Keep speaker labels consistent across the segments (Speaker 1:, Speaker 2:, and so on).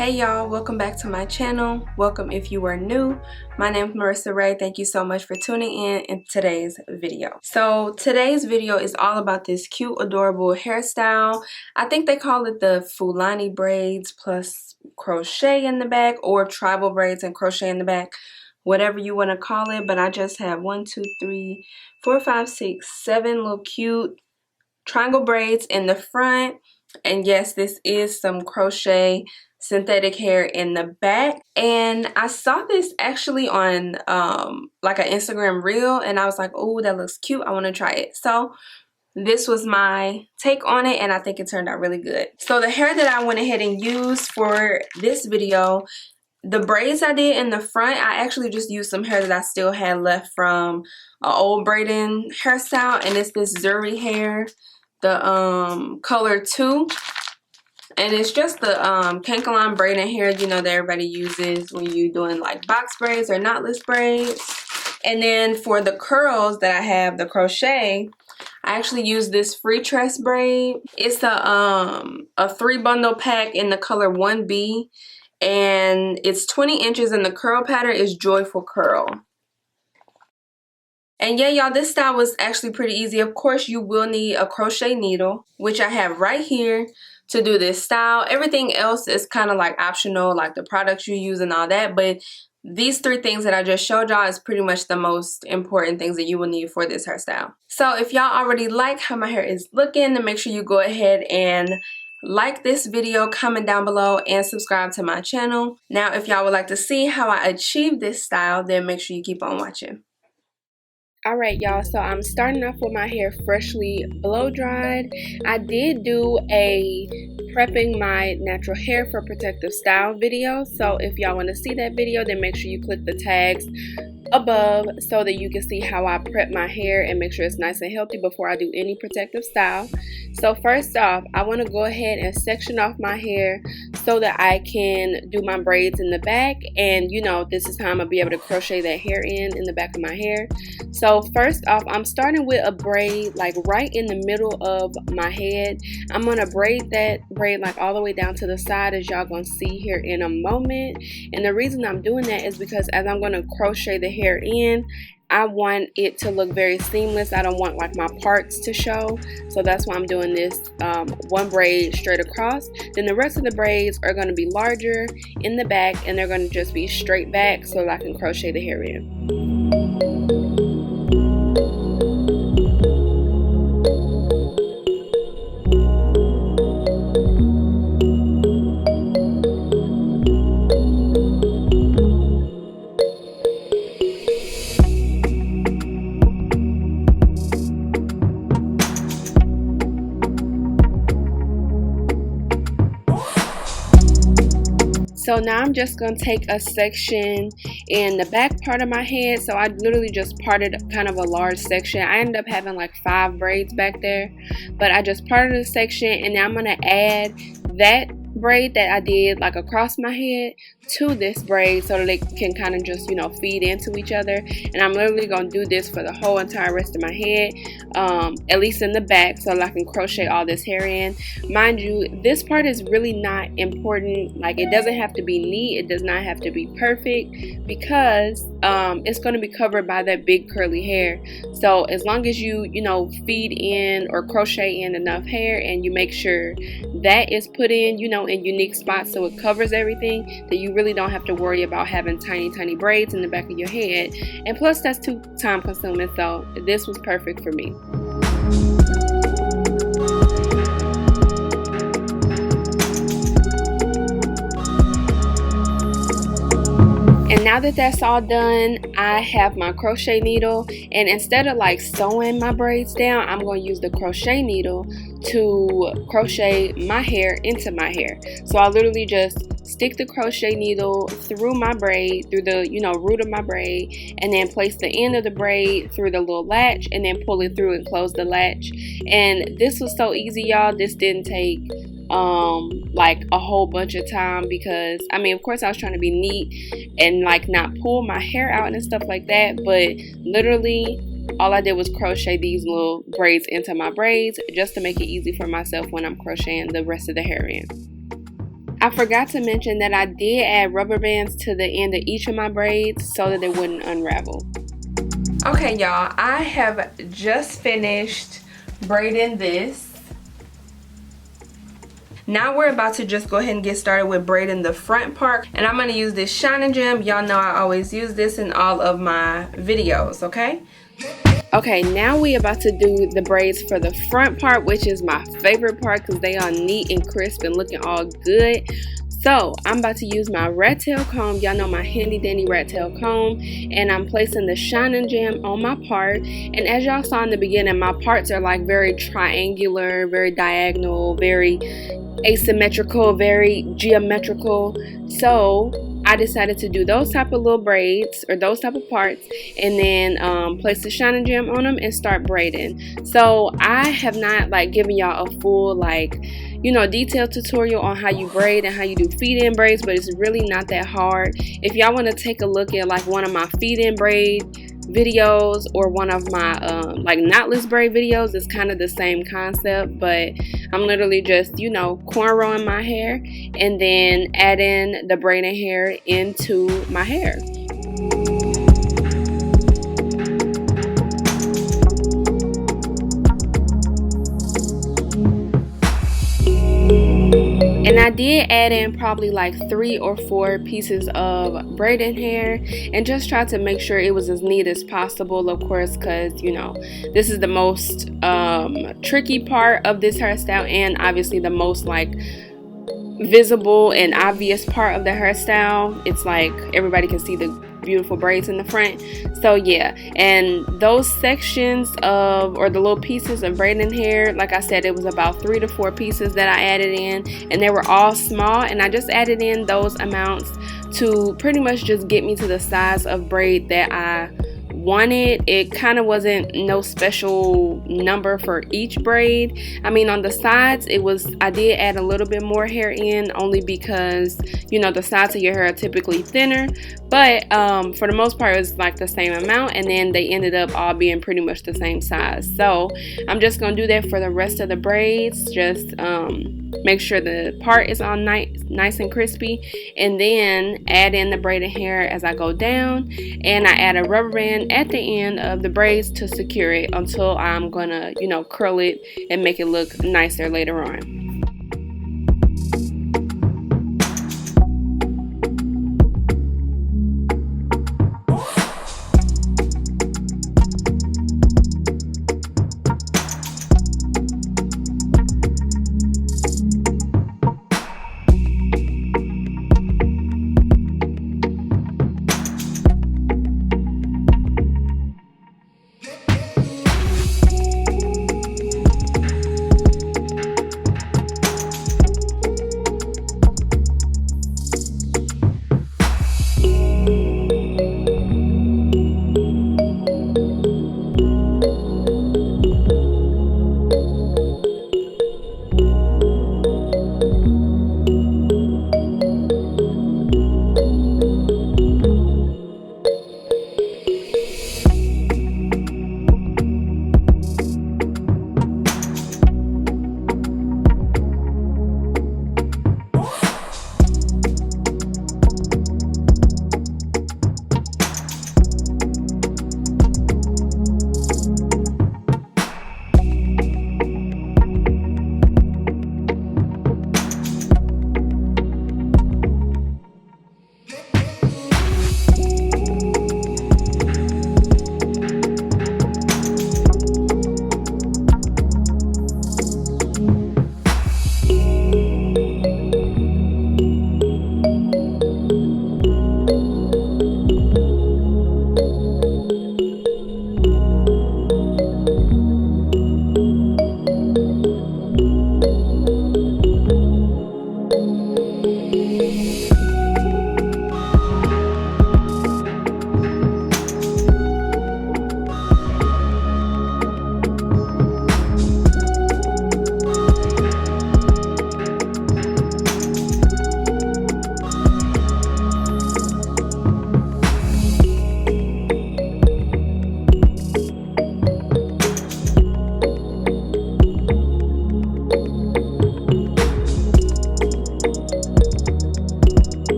Speaker 1: Hey y'all, welcome back to my channel. Welcome if you are new. My name is Marissa Ray. Thank you so much for tuning in today's video. So today's video is all about this cute, adorable hairstyle. I think they call it the Fulani braids plus crochet in the back, or tribal braids and crochet in the back, whatever you want to call it. But I just have 1, 2, 3, 4, 5, 6, 7 little cute triangle braids in the front. And yes, this is some crochet synthetic hair in the back. And I saw this actually on like an Instagram reel, and I was like, oh, that looks cute, I want to try it. So this was my take on it, and I think it turned out really good. So the hair that I went ahead and used for this video, the braids I did in the front, I actually just used some hair that I still had left from an old braiding hairstyle, and it's this Zury hair, the color 2. And it's just the Kanekalon braiding hair, you know, that everybody uses when you're doing like box braids or knotless braids. And then for the curls that I have, the crochet, I actually use this Freetress braid. It's a 3-bundle pack in the color 1B. And it's 20 inches, and the curl pattern is Joyful Curl. And yeah, y'all, this style was actually pretty easy. Of course, you will need a crochet needle, which I have right here to do this style. Everything else is kind of like optional, like the products you use and all that. But these 3 things that I just showed y'all is pretty much the most important things that you will need for this hairstyle. So if y'all already like how my hair is looking, then make sure you go ahead and like this video, comment down below, and subscribe to my channel. Now, if y'all would like to see how I achieve this style, then make sure you keep on watching. Alright y'all, so I'm starting off with my hair freshly blow dried. I did do a prepping my natural hair for protective style video, so if y'all want to see that video, then make sure you click the tags above so that you can see how I prep my hair and make sure it's nice and healthy before I do any protective style. So first off, I want to go ahead and section off my hair so that I can do my braids in the back, and you know, this is how I'm gonna be able to crochet that hair in the back of my hair. So first off, I'm starting with a braid like right in the middle of my head. I'm gonna braid that braid like all the way down to the side, as y'all gonna see here in a moment. And the reason I'm doing that is because as I'm gonna crochet the hair in, I want it to look very seamless. I don't want like my parts to show, so that's why I'm doing this one braid straight across. Then the rest of the braids are going to be larger in the back, and they're going to just be straight back so that I can crochet the hair in. So now I'm just going to take a section in the back part of my head. So I literally just parted kind of a large section. I ended up having like 5 braids back there, but I just parted a section, and now I'm going to add that braid that I did like across my head to this braid so that they can kind of just, you know, feed into each other. And I'm literally going to do this for the whole entire rest of my head, at least in the back, so that I can crochet all this hair in. Mind you, this part is really not important. Like, it doesn't have to be neat, it does not have to be perfect, because it's going to be covered by that big curly hair. So as long as you know, feed in or crochet in enough hair, and you make sure that is put in, you know, in unique spots so it covers everything, that you really don't have to worry about having tiny braids in the back of your head. And plus, that's too time consuming, so this was perfect for me. And now that that's all done, I have my crochet needle, and instead of like sewing my braids down, I'm going to use the crochet needle to crochet my hair into my hair. So I literally just stick the crochet needle through my braid, through the, you know, root of my braid, and then place the end of the braid through the little latch, and then pull it through and close the latch. And this was so easy, y'all. This didn't take like a whole bunch of time, because I mean, of course I was trying to be neat and like not pull my hair out and stuff like that, but literally all I did was crochet these little braids into my braids just to make it easy for myself when I'm crocheting the rest of the hair in. I forgot to mention that I did add rubber bands to the end of each of my braids so that they wouldn't unravel. Okay, y'all, I have just finished braiding this. Now we're about to just go ahead and get started with braiding the front part, and I'm going to use this Shine Gem. Y'all know I always use this in all of my videos, okay? Okay, now we about to do the braids for the front part, which is my favorite part because they are neat and crisp and looking all good. So I'm about to use my rat tail comb. Y'all know my handy dandy rat tail comb, and I'm placing the Shine Gem on my part. And as y'all saw in the beginning, my parts are like very triangular, very diagonal, very asymmetrical, very geometrical. So I decided to do those type of little braids or those type of parts, and then place the Shine Gem on them and start braiding. So I have not like given y'all a full like, you know, detailed tutorial on how you braid and how you do feed in braids, but it's really not that hard. If y'all want to take a look at like one of my feed in braid videos or one of my like knotless braid videos, it's kind of the same concept, but I'm literally just, you know, cornrowing my hair and then adding the braiding hair into my hair. And I did add in probably like 3 or 4 pieces of braiding hair and just try to make sure it was as neat as possible, of course, because, you know, this is the most tricky part of this hairstyle and obviously the most like visible and obvious part of the hairstyle. It's like everybody can see the beautiful braids in the front. So yeah, and those sections of, or the little pieces of braiding hair, like I said, it was about 3 to 4 pieces that I added in, and they were all small, and I just added in those amounts to pretty much just get me to the size of braid that I wanted. It kind of wasn't no special number for each braid. I mean, on the sides it was, I did add a little bit more hair in only because, you know, the sides of your hair are typically thinner, but for the most part it was like the same amount, and then they ended up all being pretty much the same size. So I'm just gonna do that for the rest of the braids. Just make sure the part is all nice and crispy, and then add in the braided hair as I go down, and I add a rubber band at the end of the braids to secure it until I'm gonna, you know, curl it and make it look nicer later on.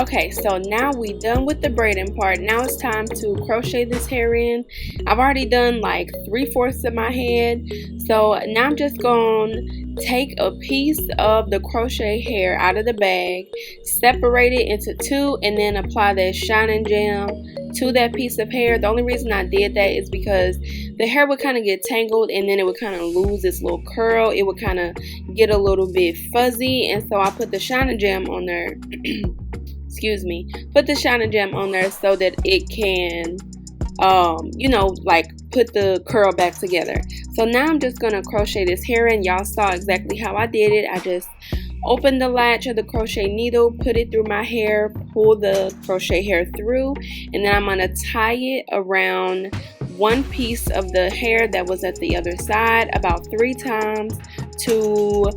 Speaker 1: Okay, so now we done with the braiding part. Now it's time to crochet this hair in. I've already done like 3/4 of my head. So now I'm just going to take a piece of the crochet hair out of the bag, separate it into two, and then apply that shining gem to that piece of hair. The only reason I did that is because the hair would kind of get tangled and then it would kind of lose its little curl. It would kind of get a little bit fuzzy, and so I put the shining gem on there. Excuse me, put the shining gem on there so that it can you know, like put the curl back together. So now I'm just gonna crochet this hair in. Y'all saw exactly how I did it. I just opened the latch of the crochet needle, put it through my hair, pull the crochet hair through, and then I'm gonna tie it around one piece of the hair that was at the other side about 3 times to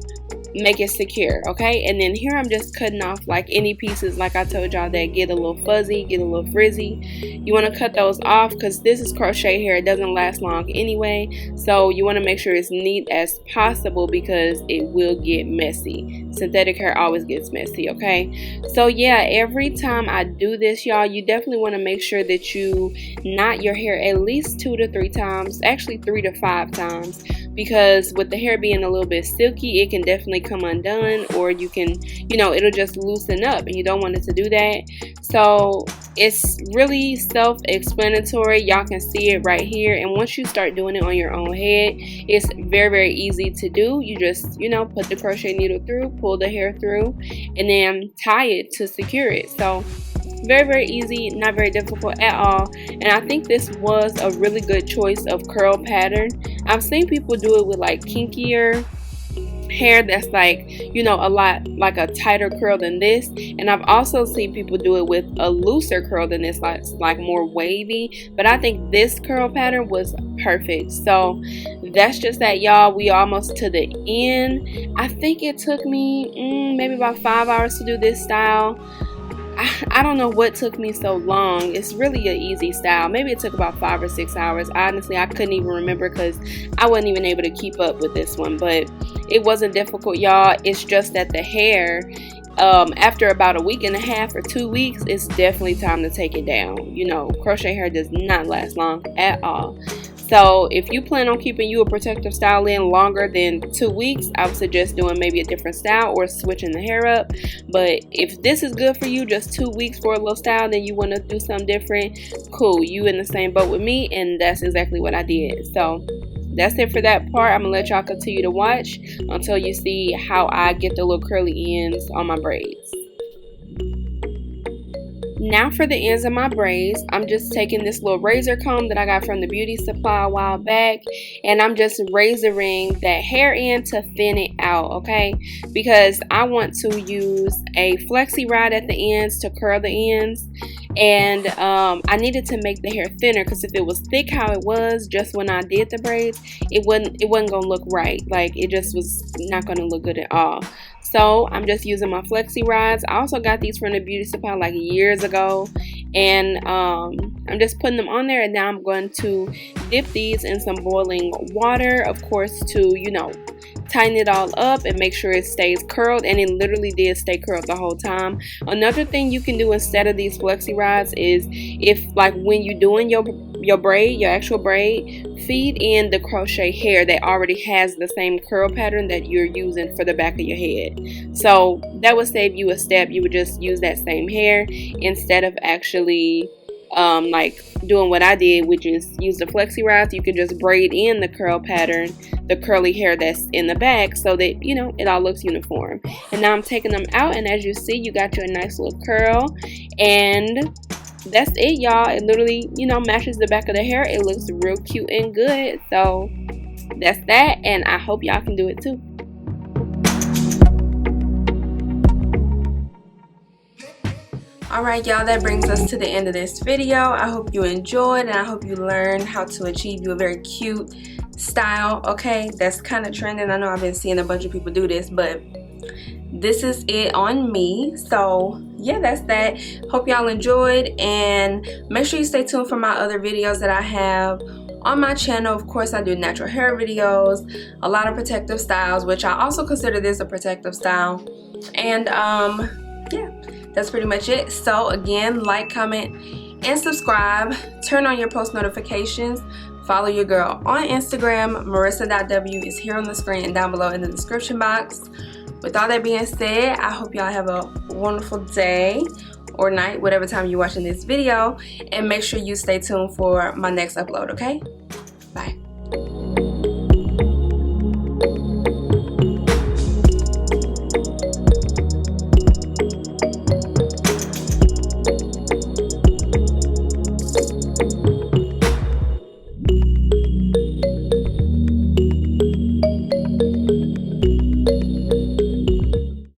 Speaker 1: make it secure. Okay, and then here I'm just cutting off like any pieces, like I told y'all, that get a little fuzzy, get a little frizzy. You want to cut those off because this is crochet hair. It doesn't last long anyway, so you want to make sure it's neat as possible because it will get messy. Synthetic hair always gets messy. Okay, so yeah, every time I do this, y'all, you definitely want to make sure that you knot your hair at least 2 to 3 times, actually 3 to 5 times, because with the hair being a little bit silky, it can definitely come undone, or you can, you know, it'll just loosen up, and you don't want it to do that. So it's really self-explanatory. Y'all can see it right here, and once you start doing it on your own head, it's very easy to do. You just, you know, put the crochet needle through, pull the hair through, and then tie it to secure it. So very easy, not very difficult at all. And I think this was a really good choice of curl pattern. I've seen people do it with like kinkier hair that's like, you know, a lot like a tighter curl than this, and I've also seen people do it with a looser curl than this, like more wavy, but I think this curl pattern was perfect. So that's just that, y'all. We almost to the end. I think it took me maybe about 5 hours to do this style. I don't know what took me so long. It's really an easy style. Maybe it took about 5 or 6 hours. Honestly, I couldn't even remember because I wasn't even able to keep up with this one. But it wasn't difficult, y'all. It's just that the hair, after about 1.5 weeks or 2 weeks, it's definitely time to take it down. You know, crochet hair does not last long at all. So if you plan on keeping you a protective style in longer than 2 weeks, I would suggest doing maybe a different style or switching the hair up. But if this is good for you, just 2 weeks for a little style, then you want to do something different, cool, you in the same boat with me, and that's exactly what I did. So that's it for that part. I'm gonna let y'all continue to watch until you see how I get the little curly ends on my braids. Now for the ends of my braids, I'm just taking this little razor comb that I got from the beauty supply a while back, and I'm just razoring that hair in to thin it out, okay? Because I want to use a flexi rod at the ends to curl the ends, and I needed to make the hair thinner because if it was thick how it was just when I did the braids, it wasn't gonna look right. Like, it just was not gonna look good at all. So I'm just using my flexi rods. I also got these from the beauty supply like years ago, and I'm just putting them on there, and now I'm going to dip these in some boiling water, of course, to, you know, tighten it all up and make sure it stays curled. And it literally did stay curled the whole time. Another thing you can do instead of these flexi rods is, if like when you're doing your braid, your actual braid, feed in the crochet hair that already has the same curl pattern that you're using for the back of your head. So that would save you a step. You would just use that same hair instead of actually like doing what I did, which is use the flexi rods. You can just braid in the curl pattern, the curly hair that's in the back, so that, you know, it all looks uniform. And now I'm taking them out, and as you see, you got your nice little curl, and that's it, y'all. It literally, you know, matches the back of the hair. It looks real cute and good. So that's that, and I hope y'all can do it too. Alright, y'all, that brings us to the end of this video. I hope you enjoyed, and I hope you learned how to achieve you a very cute style, okay? That's kind of trending. I know I've been seeing a bunch of people do this, but this is it on me. So yeah, that's that. Hope y'all enjoyed, and make sure you stay tuned for my other videos that I have on my channel. Of course, I do natural hair videos, a lot of protective styles, which I also consider this a protective style, and yeah, that's pretty much it. So again, like, comment, and subscribe. Turn on your post notifications. Follow your girl on Instagram. Marissa.w is here on the screen and down below in the description box. With all that being said, I hope y'all have a wonderful day or night, whatever time you're watching this video, and make sure you stay tuned for my next upload, okay? Bye.